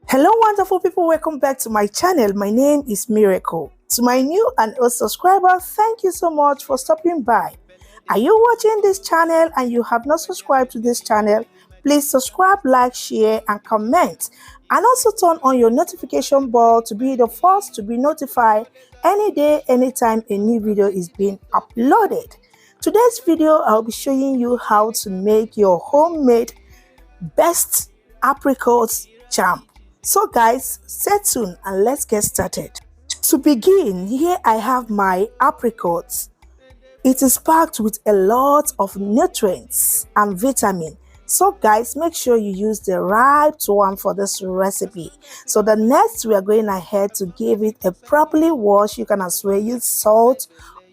Hello wonderful people, welcome back to my channel. My name is Miracle. To my new and old subscriber, thank you so much for stopping by. Are you watching this channel and you have not subscribed to this channel? Please subscribe, like, share and comment, and also turn on your notification bell to be the first to be notified any day, anytime a new video is being uploaded. Today's video, I'll be showing you how to make your homemade best apricots jam. So guys, stay tuned and let's get started. To begin, here I have my apricots. It is packed with a lot of nutrients and vitamin. So guys, make sure you use the right one for this recipe. So the next, we are going ahead to give it a properly wash. You can as well use salt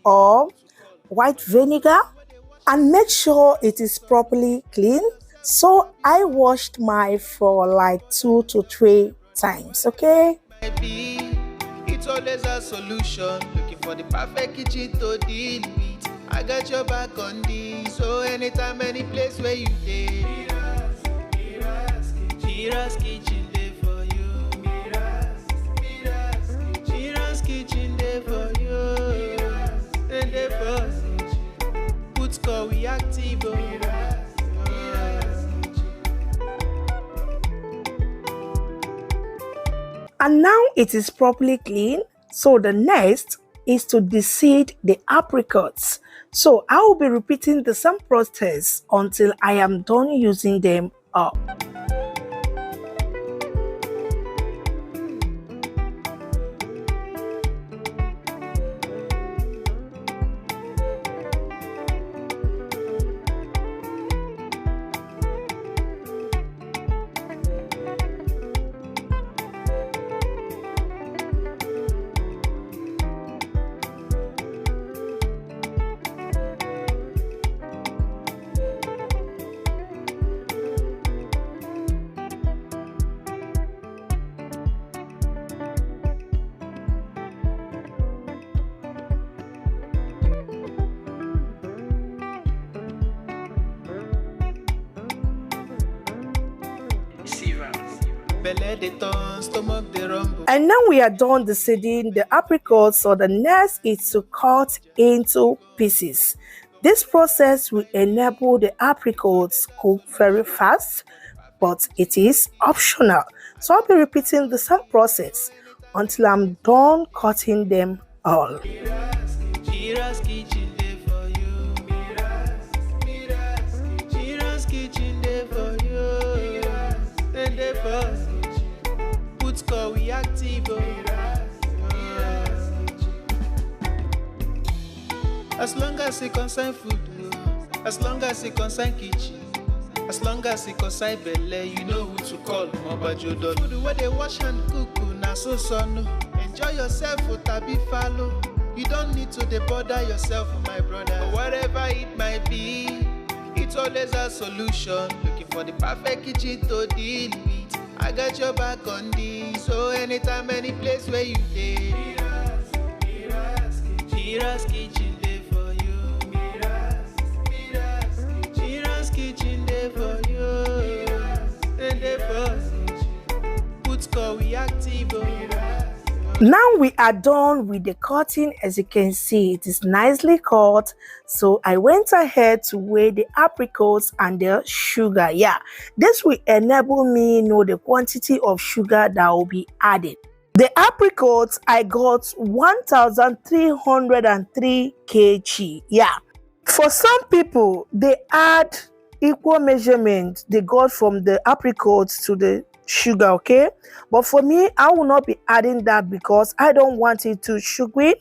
or white vinegar, and make sure it is properly clean. So I washed mine for like 2 to 3 times, okay? It's always a solution. Looking for the perfect kitchen to deal with. I got your back on this. So anytime, any place where you live. Mira's kitchen there for you. Mira's kitchen there for you. And the boss put score we active. And now it is properly clean. So the next is to deseed the apricots. So I will be repeating the same process until I am done using them up. And now we are done deseeding the apricots, so the next is to cut into pieces. This process will enable the apricots cook very fast, but it is optional. So I'll be repeating the same process until I'm done cutting them all. Mira's kitchen there for you. Mira's kitchen there for you. And the boss put score we active. As long as it concern food, as long as it concern kitchen, as long as it concern belle, you know who to call. Mobajodo. Food where they wash and cook, na so son. Enjoy yourself, tabi follow. You don't need to bother yourself, my brother. Whatever it might be, it's always a solution. Looking for the perfect kitchen to deal with. I got your back on this. So anytime, any place where you live. Mira's kitchen there for you. Mira's kitchen there for you. And the boss put score we active. Now we are done with the cutting. As you can see, it is nicely cut. So I went ahead to weigh the apricots and the sugar. Yeah, this will enable me know the quantity of sugar that will be added. The apricots, I got 1,303 kg. Yeah, for some people they add equal measurement they got from the apricots to the sugar, okay? But for me, I will not be adding that because I don't want it too sugary.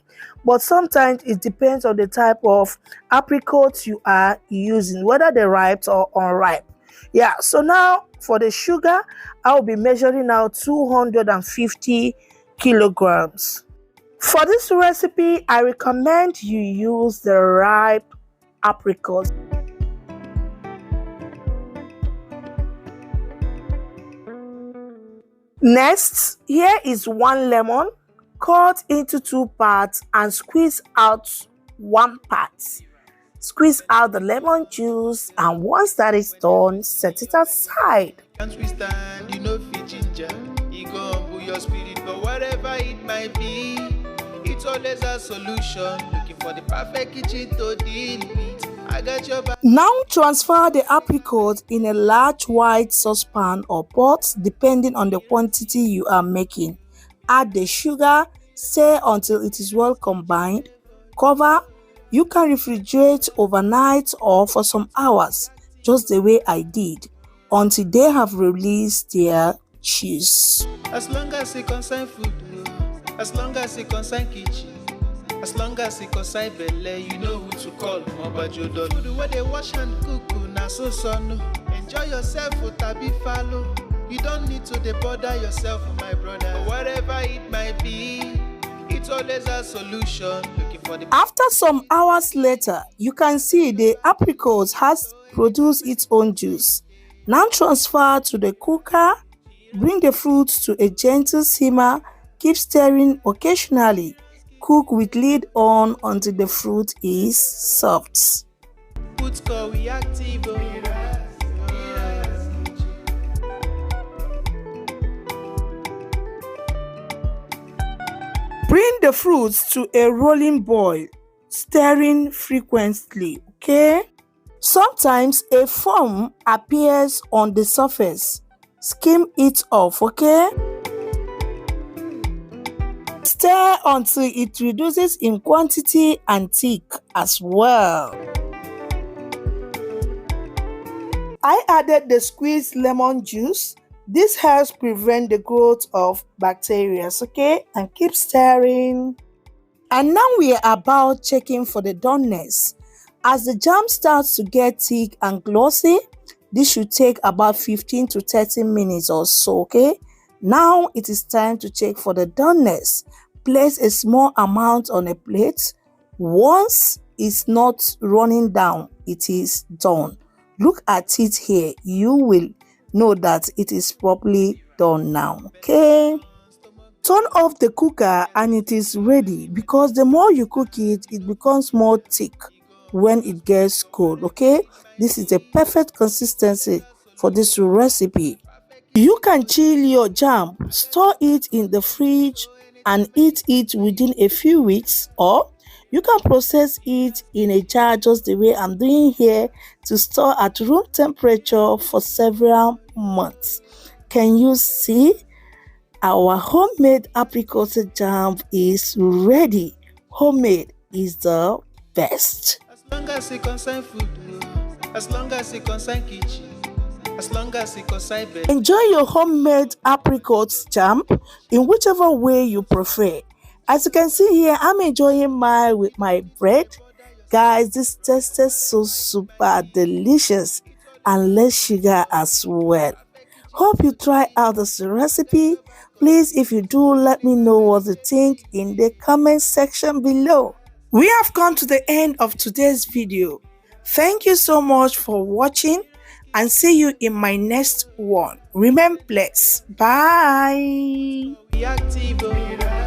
But sometimes it depends on the type of apricots you are using, whether they're ripe or unripe. Yeah, so now for the sugar, I will be measuring out 250 kilograms. For this recipe, I recommend you use the ripe apricots. Next, here is 1 lemon, cut into 2 parts and squeeze out 1 part. Squeeze out the lemon juice, and once that is done, set it aside. Once we stand, you know, fit ginger. You your spirit, but whatever it might be, it's always a solution. Looking for the perfect kitchen to deal with. I got your back. Now transfer the apricot in a large white saucepan or pot depending on the quantity you are making. Add the sugar, stir until it is well combined. Cover. You can refrigerate overnight or for some hours, just the way I did, until they have released their juice. As long as it concern food, as long as it concern kitchen, as long as it concern belle, you know who to call. Mobajodo. Food where they wash and cook, na so son. Enjoy yourself, tabi follow. You don't need to bother yourself, my brother. But whatever it might be, it's always a solution. Looking for the. After some hours later, you can see the apricot has produced its own juice. Now transfer to the cooker. Bring the fruits to a gentle simmer. Keep stirring occasionally. Cook with lid on until the fruit is soft. Put we active. Bring the fruits to a rolling boil, stirring frequently, okay? Sometimes a foam appears on the surface. Skim it off, okay? Stir until it reduces in quantity and thick as well. I added the squeezed lemon juice. This helps prevent the growth of bacteria, okay? And keep stirring. And now we are about checking for the doneness. As the jam starts to get thick and glossy, this should take about 15 to 30 minutes or so, okay? Now it is time to check for the doneness. Place a small amount on a plate. Once it's not running down, it is done. Look at it here. You will know that it is properly done now, okay? Turn off the cooker and it is ready, because the more you cook it, it becomes more thick when it gets cold, okay? This is a perfect consistency for this recipe. You can chill your jam, store it in the fridge and eat it within a few weeks, or you can process it in a jar just the way I'm doing here to store at room temperature for several months. Can you see? Our homemade apricot jam is ready. Homemade is the best. As long as it concern food, as long as it concern kitchen, as long as it concern bed. Enjoy your homemade apricot jam in whichever way you prefer. As you can see here, I'm enjoying mine with my bread. Guys, this tasted so super delicious and less sugar as well. Hope you try out this recipe. Please, if you do, let me know what you think in the comment section below. We have come to the end of today's video. Thank you so much for watching and see you in my next one. Remain blessed. Bye. Be active.